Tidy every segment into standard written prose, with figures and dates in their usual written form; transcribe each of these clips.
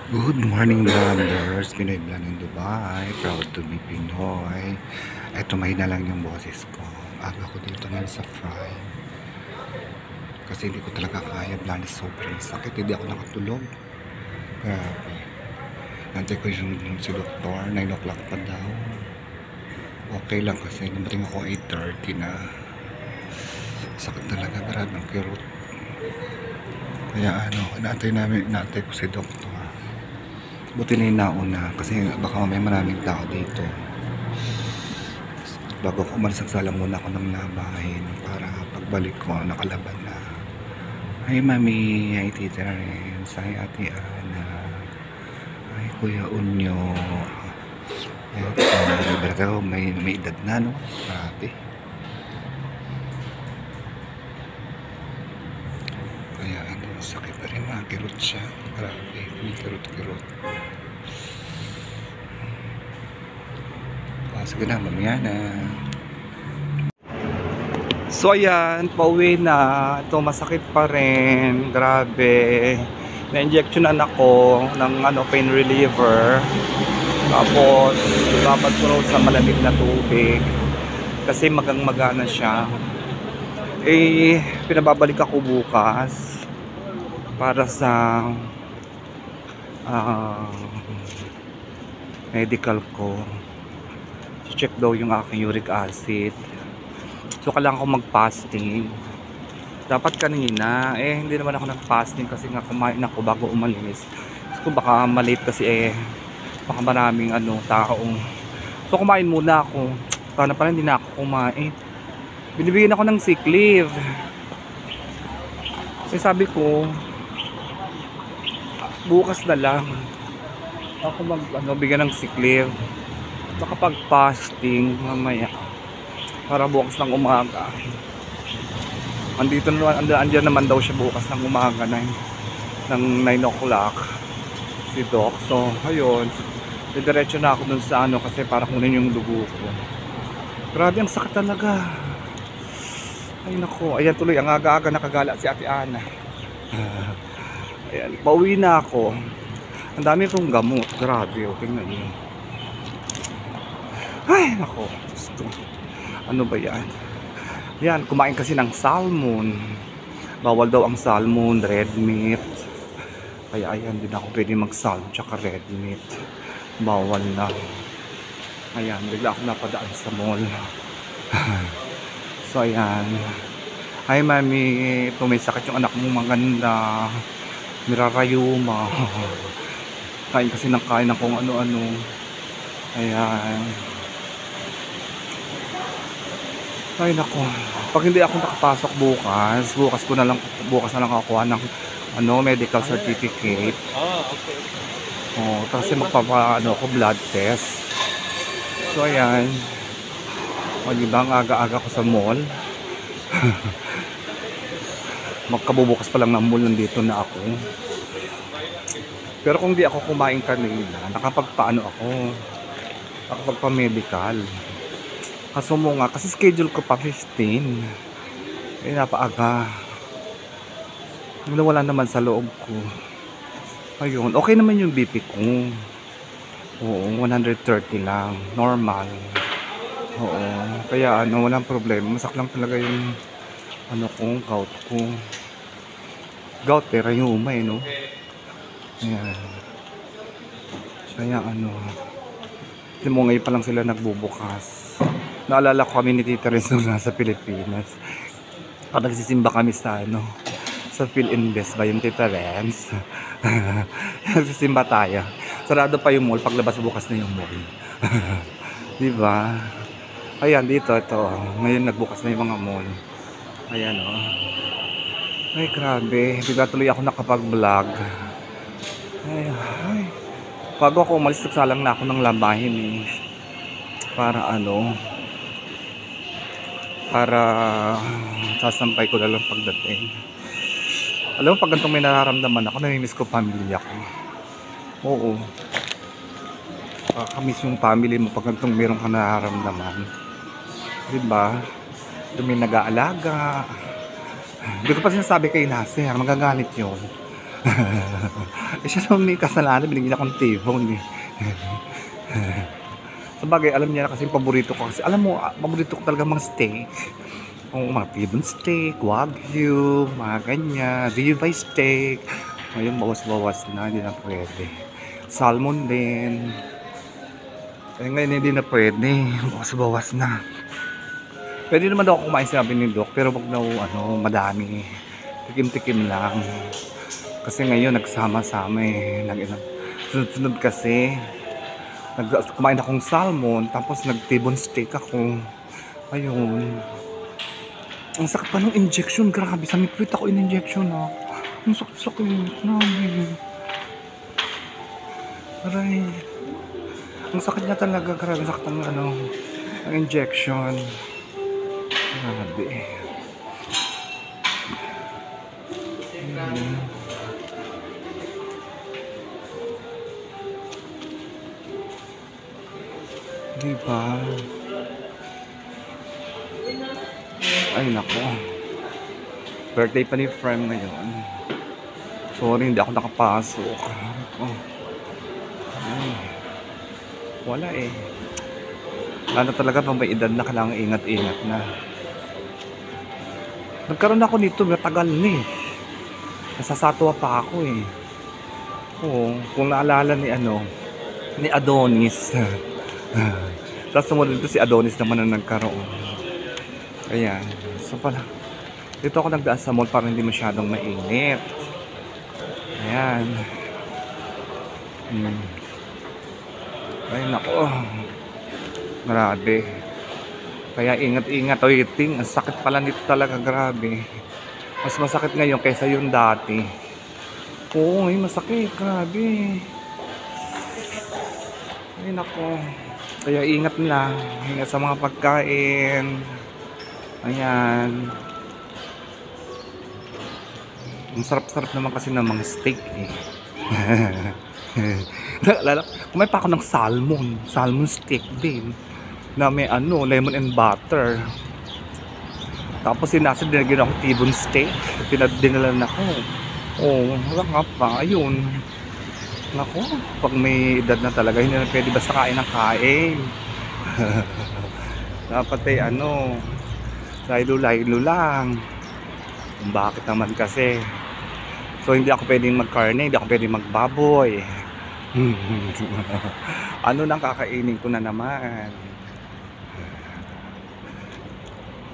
Good morning, vloggers! Pinoy Vlog in Dubai. Proud to be Pinoy. Eto, mahina lang yung boses ko. Aga ko dito ngayon sa Fry. Kasi hindi ko talaga kaya. Blandi, sobrang sakit. Hindi ako nakatulog. Grabe. Nantay ko yung si doktor. 9 o'clock pa daw. Okay lang kasi namating ako 8:30 na. Sakit talaga. Grabe ang kirot. Kaya inaantay ko si doktor. Buti na yung nauna kasi baka mamaya maraming tao dito. Bago ako umalis, nagsala muna ako ng labahin para pagbalik ko nakalaban na. Hi mami, hi tita Renz, hi ate Ana, hi kuya Unyo. Eto, may edad na, no? Grabe. Kaya sakit na rin, makakirot siya. Grabe, may kirot-kirot. Sige na, mamaya na. So ayan, pauwi na. Ito, masakit pa rin. Grabe. Na-injectionan ako ng pain reliever. Tapos, babad ko raw sa malamig na tubig. Kasi magang-magana siya. Pinababalik ako bukas para sa medical ko. Check daw yung aking uric acid. So kailangan ko mag-fasting. Dapat kanina, hindi naman ako nag-fasting kasi nga kumain ako bago umalis. So baka malate kasi baka maraming taong. So kumain muna ako. Sana pala hindi na ako kumain. Binibigyan ako ng sick leave. Kasi sabi ko, bukas na lang ako bigyan ng sick leave. Baka pag fasting mamaya para bukas ng umaga. Andyan naman daw siya bukas ng umaga ng 9 o'clock si Doc. So ayun, diretso na ako dun sa kasi para kunin yung dugo ko. Grabe, ang sakit talaga. Ay nako, ayan tuloy, ang aga-aga nakagala si Ate Ana. Ayan, pauwi na ako. Ang dami kong gamot. Grabe, tingnan niyo. Ay, nako. Ano ba yan? Yan, kumain kasi ng salmon. Bawal daw ang salmon, red meat. Kaya ayan, din ako pwede mag-salmon tsaka red meat. Bawal na. Ayan, bigla ako napadaan sa mall. So ayan. Hi mami, ito may sakit yung anak mong maganda. Mirarayuma. Kain kasi ng kain ng kung ano-ano. Ayan. Ay nako, pag hindi ako nakapasok bukas na lang kukuha ng medical certificate. Okay. Kasi ako blood test. So ayan. Diba ang aga-aga ko sa mall. Magkabubukas pa lang ng mall, nandito na ako. Pero kung di ako kumain kanina, nakapagpa-medical. Kaso mo nga, kasi schedule ko pa 15. Napaaga. Wala naman sa loob ko. Ayun, okay naman yung BP ko. Oo, 130 lang. Normal. Oo, kaya walang problema. Masak lang talaga yung gout ko. Gout, rayuma no? Ayan. Kaya hindi mo ngayon pa lang sila nagbubukas. Naalala ko kami ni Tita Renz nung nasa Pilipinas. Pag nagsisimba kami sa sa PhilInvest ba yung Tita Renz? Nagsisimba tayo. Sarado pa yung mall, paglabas bukas na yung mall. Diba? Ayan, ito. Ngayon nagbukas na yung mga mall. Ayan Ay, grabe. Bigla tuloy ako nakapag-vlog. Ay. Bago ako umalis, nagsalang na ako ng labahin para sasampay ko na lang pagdating. Alam mo, pag ganitong may nararamdaman ako, namimiss ko pamilya ko. Oo. Kakamiss yung family mo pag ganitong meron kang nararamdaman. Diba? May nag-aalaga. Hindi ko pa sinasabi kay Nasir, magagalit yun. Eh, siya naman may kasalanan, binigyan niya akong T-bone eh. Sabagay, alam niya na kasi yung paborito ko. Kasi alam mo, paborito ko talaga mga steak. Oo, mga T-bone steak, Wagyu, mga ganyan, ribeye steak. Ngayon, bawas-bawas na, hindi na pwede. Salmon din. Eh, ngayon hindi na pwede. Bawas-bawas na. Pwede naman daw ako kumain, sabi ni Doc, pero wag daw, madami. Tikim-tikim lang. Kasi ngayon, nagsama-sama eh. Sunod-sunod kasi. Kumain akong salmon, tapos nag-T-bone steak ako. Ayun. Ang sakit pa ng injection, grabe. Sa midwit ako in-injection ha. Ang sakit-sakit. Grabe. Aray. Ang sakit niya talaga, grabe. Ang sakit ng ang injection. Grabe. Diba? Ay nako. Birthday pa ni friend ngayon. Sorry, hindi ako nakapasok. Ay, wala eh. Lalo talaga pang may edad na kailangan ingat-ingat na. Nagkaroon ako nito, matagal na eh. Nasasatwa pa ako eh. Oo, kung naalala ni Adonis. Tapos sumunod dito si Adonis naman na nagkaroon. Ayan. So pala, dito ako nagdaan sa mall para hindi masyadong mainit. Ayan. Ay nako. Grabe. Kaya ingat-ingat waiting. Ang sakit pala nito talaga, grabe. Mas masakit ngayon kaysa yung dati. Oo, ngayon masakit, grabe. Ay nako. Kaya ingat lang. Ingat sa mga pagkain. Ayan. Ang sarap-sarap naman kasi ng mga steak eh. Kumain pa ako ng salmon steak din na may lemon and butter. Tapos sinasa dinagyan ako T-bone steak, dinala ako. Wala nga pa, ayun. Nako, pag may edad na talaga hindi na pwede basta kain ng kain. Dapat ay laylo lang. Bakit naman kasi? So hindi ako pwedeng magkarne, hindi ako pwedeng magbaboy. Ano nang kakainin ko na naman?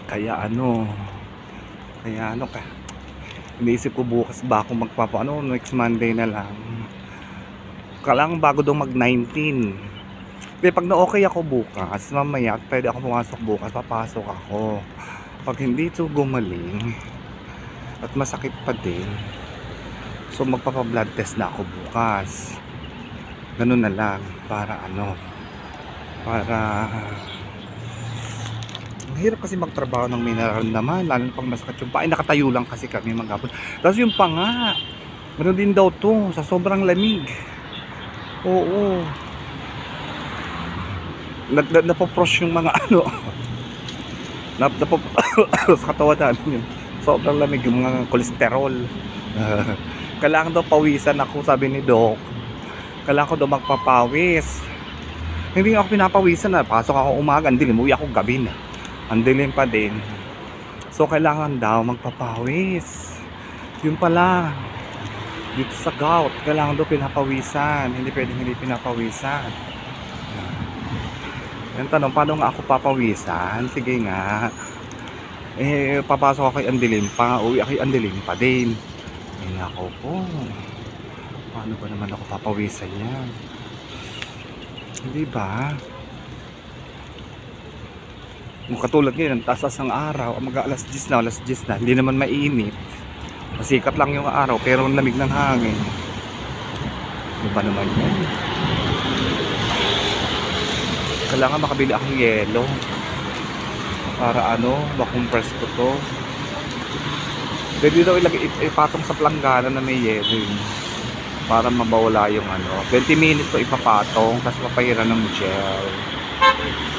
Kaya iniisip ko bukas ba ako next Monday na lang. Kailangan bago daw mag-19. Pero pag na-okay ako bukas, mamaya pwede ako pumasok bukas, papasok ako. Pag hindi ito gumaling at masakit pa din, so magpapa-blood test na ako bukas. Ganun na lang para ang hirap kasi magtrabaho ng mineral naman, lalo pag masakit yung paa. Ay, nakatayo lang kasi kami maghapon. Tapos yung panga, ganoon din daw to sa sobrang lamig. Oo. Napopros yung mga sa katawan namin yun. Sobrang lamig yung mga kolesterol. Kailangan daw pawisan ako, sabi ni Doc. Kailangan ko daw magpapawis. Hindi ako pinapawisan na. Pasok ako umaga, ang dilim. Uwi ako gabi na. Ang dilim pa din. So kailangan daw magpapawis. Yun pala. Dito sa gout, kailangan daw pinapawisan. Hindi pwedeng hindi pinapawisan. Yung tanong, paano nga ako papawisan? Sige nga. Papasok ako kay Andilim pa. Uwi ako kay Andilim pa din. Ay nako po. Paano ba naman ako papawisan yan? Hindi ba? Kung katulad ngayon, ang taas ng araw, mag-alas 10 na, hindi naman mainit. Masikat lang yung araw, pero ang lamig ng hangin. Ano ba naman yan? Kailangan makabili akong yelo para makompress ko to. Pwede daw ipatong sa planggana na may yelo para mabawala yung 20 minutes to ipapatong, tapos papahiran ng gel.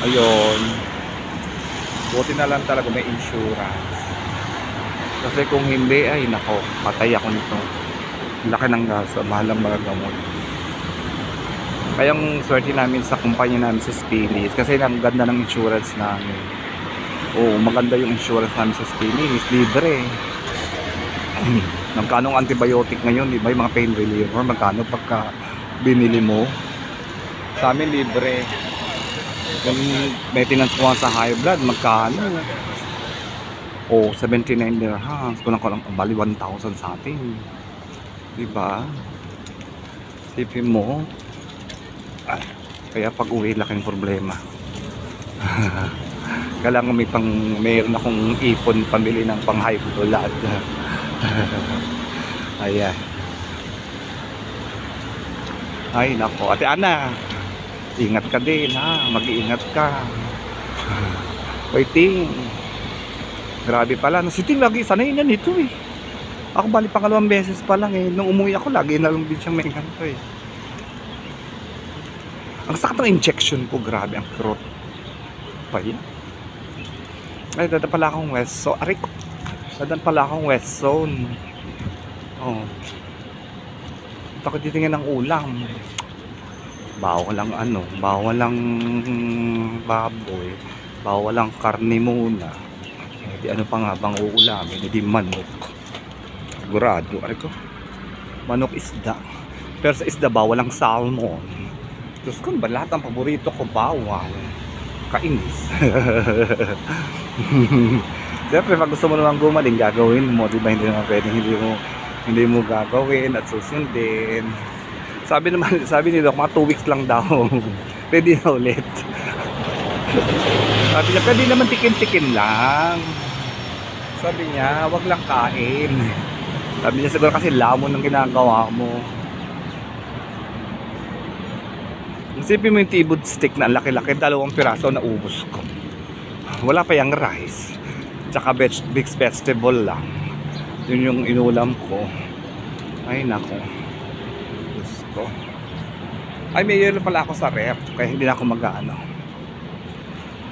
Ayun. Buti na lang talaga may insurance. Kasi kung hindi, ay nako, patay ako nito. Laki ng gasto, mahal ang mga gamot. Kaya yung swerte namin sa kumpanya namin sa Spilis, kasi ang ganda ng insurance namin. Oo, maganda yung insurance namin sa Spilis, libre. Magkano ang antibiotic ngayon, di ba? Yung mga pain reliever, magkano pagka binili mo? Sa amin, libre. Yung maintenance ko sa high blood, magkano? Oh, 79 dirhams. Kulang ko lang, bali 1,000 sa atin. Diba? Sipin mo. Kaya pag uwi, laking problema. Kailangan mayroon akong ipon pamili ng pang high blood. Ayan. Ay, nako. Ate Ana, ingat ka din, ha? Mag-iingat ka. Waiting. Grabe pala. Nasiting lagi, sanay na nito eh. Ako bali pangalawang beses pa lang eh. Nung umuwi ako, lagi na lang din siyang may ganito eh. Ang sakit ng injection ko, grabe. Ang kirot pa yan. Ay, dadan pala akong west zone. Aray ko. Dadan pala akong west zone. Oh. Ito ko titingin ng ulam. Bawal lang ano. Bawal lang baboy. Bawal lang karne muna. Di ano pa nga bang uulamin? Hindi manok. Sigurado. Aray ko. Manok isda. Pero sa isda bawal ang salmon. Diyos ko ba lahat ang paborito ko bawal. Kainis. Siyempre pag gusto mo naman gumaling gagawin mo. Diba hindi naman pwedeng hindi mo gagawin at susundin. Sabi ni Doc mga 2 weeks lang daw. Pwede na ulit. Sabi niya pwede naman tikim-tikim lang. Sabi niya wag lang kain. Sabi niya siguro kasi lamon ng ginagawa mo. Isipin mo yung tibod stick na laki-laki, 2 piraso na ubos ko. Wala pa yung rice. Tsaka big vegetable lang. Yun yung inulam ko. Ay nako. Diyos ko. Ay may yelo pala ako sa rep. Kaya hindi na ako mag-ano.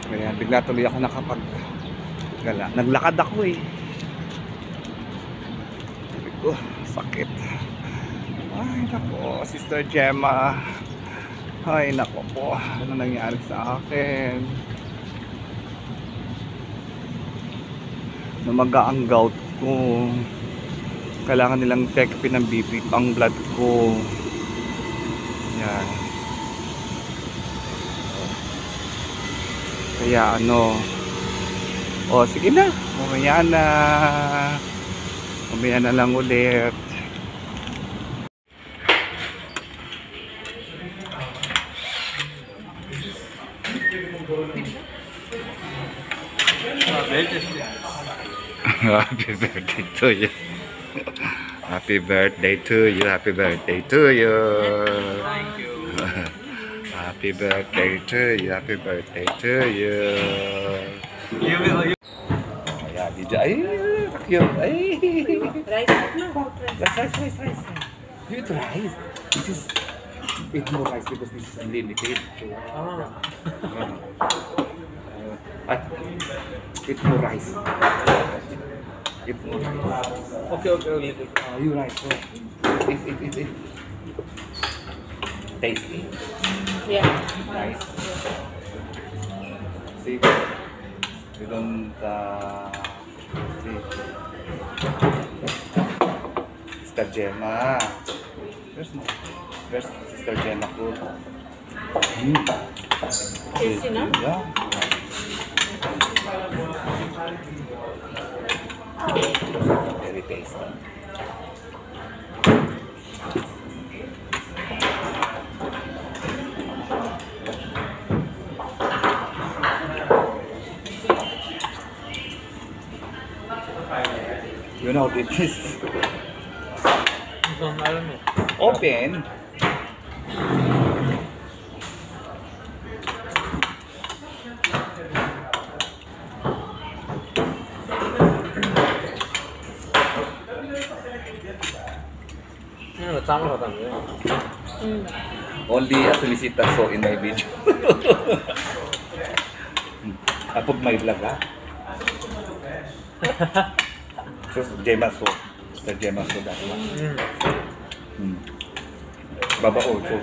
Kaya bigla tuloy ako nakapag-gala. Naglakad ako eh. Sakit. Ay nako, Sister Gemma. Ay nako po, ano nangyari sa akin? Namaga ang gout ko. Kailangan nilang check ng BP ang blood ko. Yan. Kaya ano, o sige na, mamaya na lang ulit. Happy birthday to you. Happy birthday to you. Happy birthday to you. Thank you. Happy birthday to you. Happy birthday to you. Ayan, DJ. Ay, cute. Ay. Rice. Rice. You eat rice. This is eat more rice because this is unlimited. Eat more rice. Eat more rice. Okay. You rice. Eat. Tasty. Yeah. Nice. See, we don't see. Sister Gemma. Where's Sister Gemma food? Tasty na? Yeah. Very tasty. You know this. Open. Only a solicitor saw in my video. Apog may vlog ha. So Gemma saw. Sa Gemma saw that one. Baba also.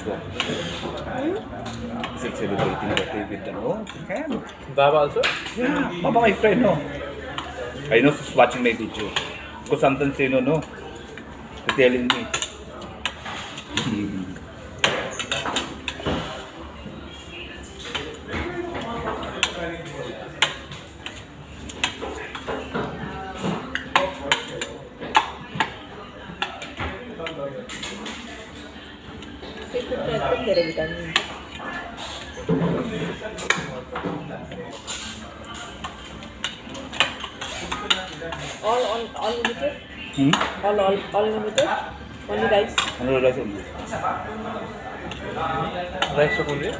Is it celebrating birthday with the no? Can. Baba also? Yeah, Baba my friend, no. I know she's watching my video. Because sometimes you know, no. They're telling me. Seafood fry very vitamin. All limited? All limited? Only rice? Ano rice only? Rice only?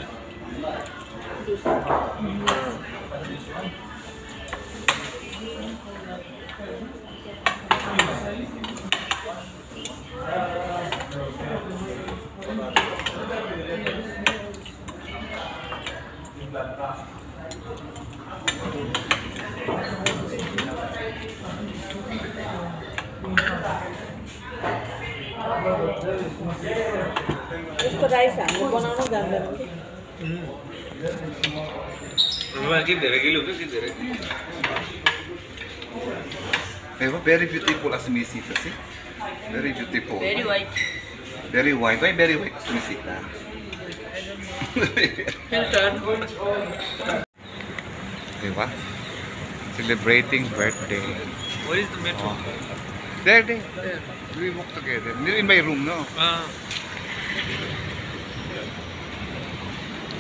Just the rice, वो बनाना जानते हो? Very beautiful as misita, see? Very beautiful. Very white. Very white. Why very white as misita? Filter. Diba? Celebrating birthday. Where is the metro? There. We walk together. In my room, no?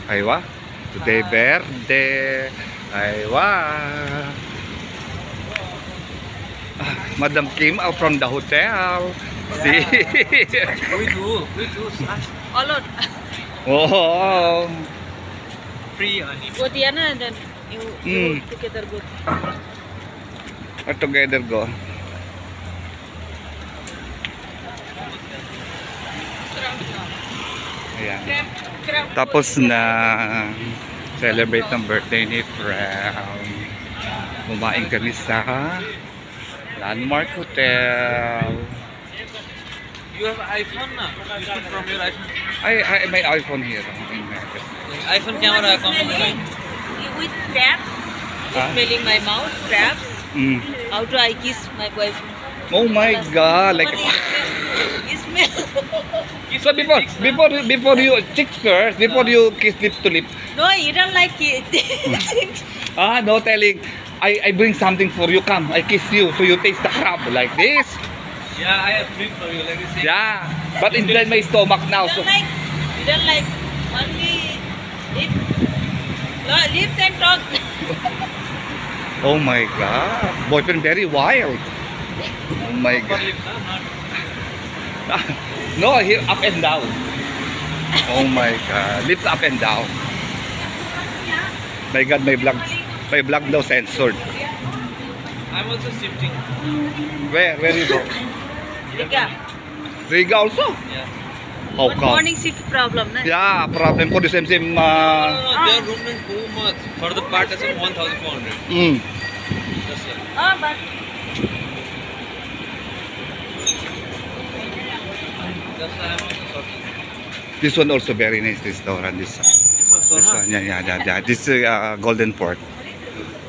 Aywa. Today birthday. Aywa. Madam came out from the hotel. See? We do. All out. Oh. Free honey. Go Diana and then you together go. Together go. Ayan. Tapos na celebrate ng birthday ni Fram. Kumain kami sa Landmark Hotel. You have iPhone na? You shoot from your iPhone. I my iPhone here. In my iPhone camera come online. With crabs. Smelling my mouth, crabs. How do I kiss my boyfriend? Oh my God! Like You smell. so before you chicks first, before you kiss lip to lip. No, you don't like it. No telling. I bring something for you. Come, I kiss you, so you taste the crab like this. Yeah, I have drink for you like this. Yeah, but inside my stomach now. So You don't like only lips. No, lips and tongue. oh my God, boyfriend very wild. Oh my For God. lips, not. No, here up and down. Oh my God, lips up and down. My God, my vlog now censored. I'm also shifting. Where you go? Riga. Riga also? Yeah. How But come? morning shift problem, na? Yeah, problem ko the same. Their room is too much. For the partition, 1,400. That's it. But That's why I'm also sorting. This one also very nice restaurant. This This one, yeah. This Golden Port.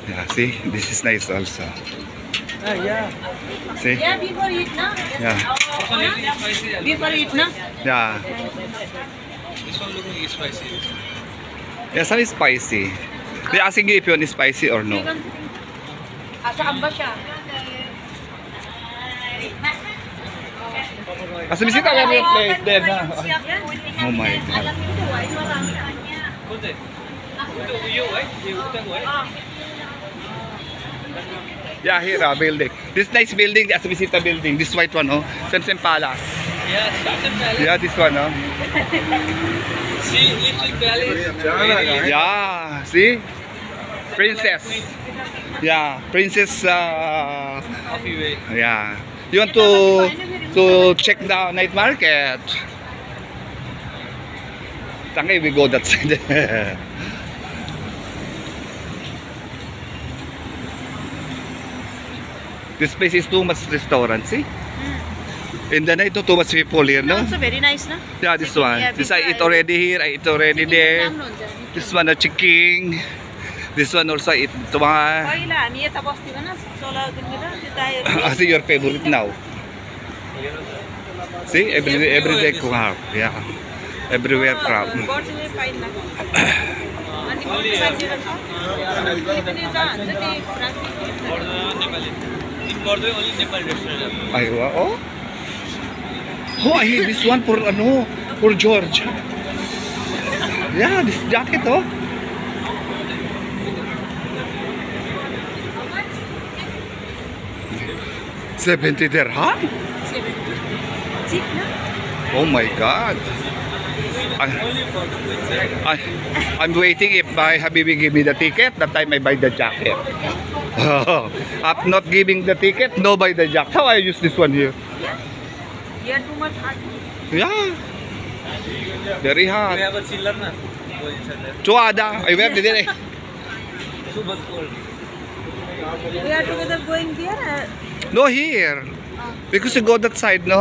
Yeah, see, this is nice also. Yeah. See, yeah, before eat, na? yeah, Spicy. Before eat, na? yeah. This one looking spicy. Yeah, some is spicy. They asking you if you want spicy or no. Saan ba siya? As bisita ka yung place there na. Oh my God. Kunti. You, right? You, right? Yeah, here building. This nice building, the Asamisita building. This white one, oh, Sem Palace. Yeah, Shashan Palace. Yeah, this one, oh. See, Lipstick Palace. Yeah, see, princess. Yeah, princess. Coffee way. Yeah. You want to check the night market? Tangay, we go that side. This place is too much restaurant, see? In the night, no, too much people here, No, no? also very nice, na? Yeah, this one. Yeah, This I pizza eat already here. I eat already there. This one, a chicken. This one also I eat this one. पहिला हामी यता बस्तीमा न 16 किलोमिटर त्यता I see your favorite now. See, every day crowd. Yeah, everywhere crowd. गर्छिने पाइन्न अनि मोटरसाइकल छ पनि जान्छ त्यही Nepali. In Bordeaux, only Nepali restaurant. Aywa, oh. Oh, I hate this one for ano, for George. Yeah, this jacket, oh. $70 dirham? cheap na Oh my God. I'm waiting if my Habibi give me the ticket, that time I buy the jacket. I'm not giving the ticket, no buy the jacket. How I use this one here? you are too much hard Yeah. Very We hot. have a chiller, na? Go inside there. Chuada, I wear the Too much cold. we are together going there No, here. Because you go that side, no?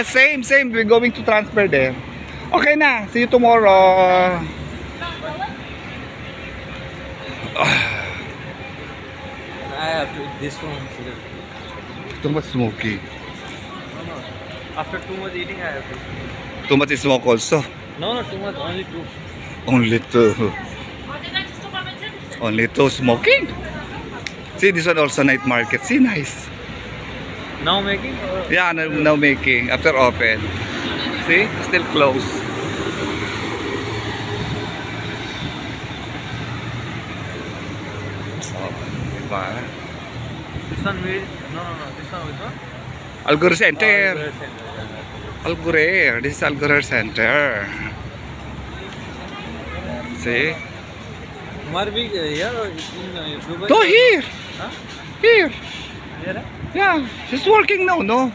Same. We're going to transfer there. Okay na. See you tomorrow. I have to eat this one. Too much smoky. After too much eating, I have to. Too much smoke also. No, too much. Only two. Only two. Only two smoking. See, this one also night market. See, nice. Now making? Or? Yeah, now making. After open. See, still closed. Oh, diba? This one with? No. This one with what? Algor Center. Very center. Algorer. This is Algorer Center. See? Marbi here or in Dubai? No, here. Huh? Here. Here? Yeah, she's working now, no?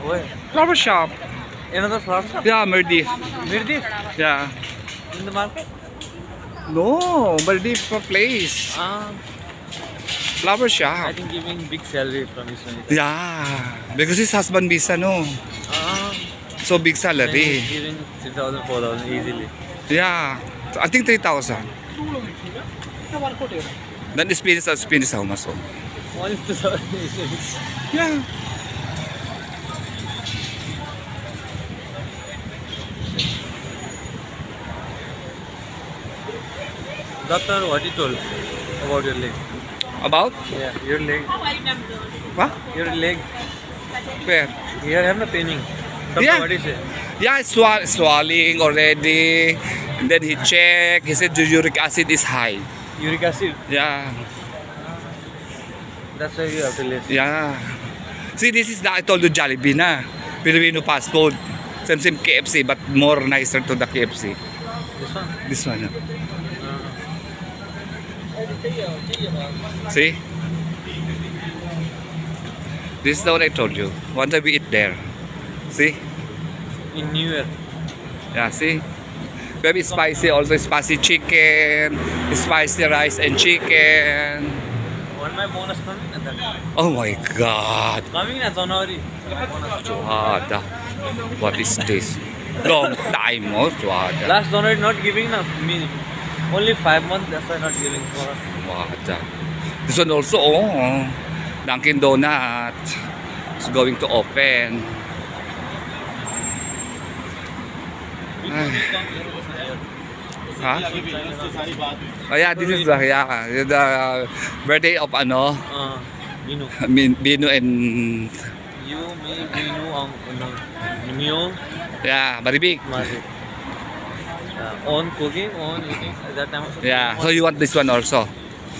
Where? Flower shop. Another flower shop? Yeah, Maldives. Mirdif? Yeah. In the market? No, Maldives place. Flower I shop. think giving big salary from his one. Yeah, because his husband visa, no? So big salary. Giving 3,000, 4,000 easily. Yeah, I think 3,000. Then Spanish how much? Only 2,000 easily. Yeah. Doctor, what he told about your leg? About? Yeah, your leg. What? Your leg. Where? Here have no paining. Doctor, Yeah. what he say? Yeah, it's swelling already. And then he checked. He said the uric acid is high. Uric acid. Yeah. That's why you have to list. Yeah. See, this is the, I told you Jollibee na. Filipino fast food. Same KFC, but more nicer to the KFC. This one? This one. See? This is the one I told you. One time we eat there. See? In New Year. Yeah, see? Very spicy, also spicy chicken, spicy rice and chicken. When my bonus coming at that time. Oh my God. Coming in January. Suhada. What is this? Long time, oh, Suhada. Last January not giving enough me. Only 5 months, that's why not giving for us. Suhada. This one also, oh. Dunkin' Donut is going to open. Ay. Huh? Oh yeah, this is the birthday of ano, Binu. Binu and You, me, Binu, Mio, yeah, Maribik. Masi. On cooking, on eating. At that time also. Yeah, so you want this one also?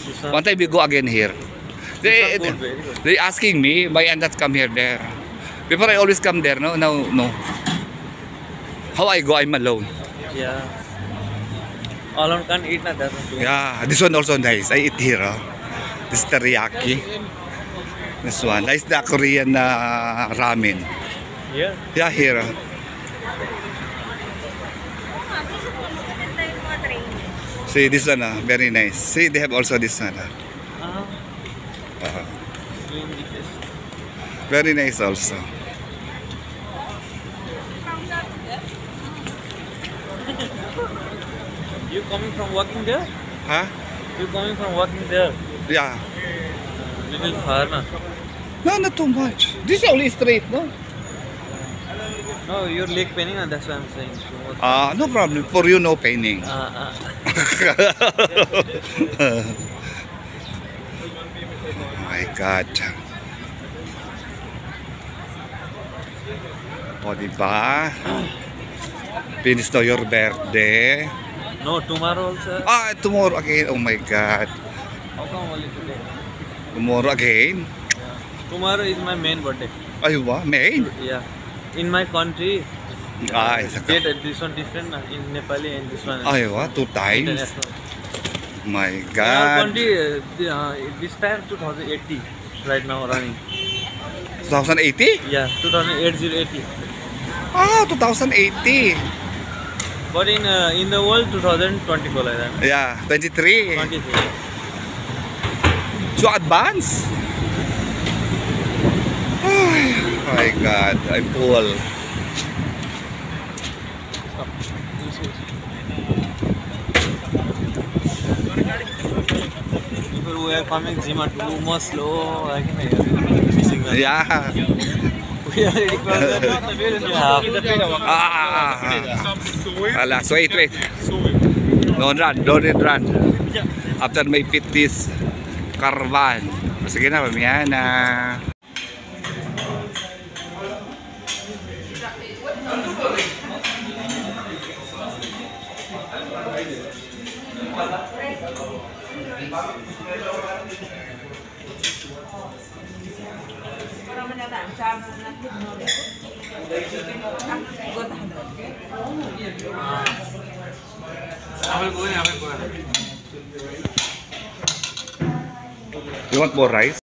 This one. One time we go again here. They This one good, very good. they asking me why I not come here there. Before I always come there, no, no. How I go? I'm alone. Yeah. Alone can't eat na that one. Yeah, this one also nice. I eat here. Oh. This teriyaki. This one. Nice the Korean ramen. Yeah. Yeah, here. Oh. See this one, very nice. See, they have also this one. Doing the fish. Very nice also. You coming from working there? Huh? You coming from working there? Yeah. Little far, na? No, not too much. This is only straight, no? No, your leg paining, and that's why I'm saying. Too much. No problem. For you, no paining. Uh. My God. O, diba? Finish to your birthday. No, tomorrow also. Tomorrow again. Oh my God. How come only today? Tomorrow again? Tomorrow is my main birthday. Ay, ba? May? Yeah. In my country, Isa ka. date this one different, na? In Nepali and this one. Ay, ba? 2 times? International. My In our God. country, this time 2080 right now running. 2080? Yeah, 2080. 2080. But in the world 2024 like that. Yeah, 23. 23. So advance? Ay, my God, I'm full. People who are coming gym are too much slow. I can missing them. Yeah. We are ready for Alas, wait. Don't run. After may fit this caravan. Sige na, mamaya na. You want more rice?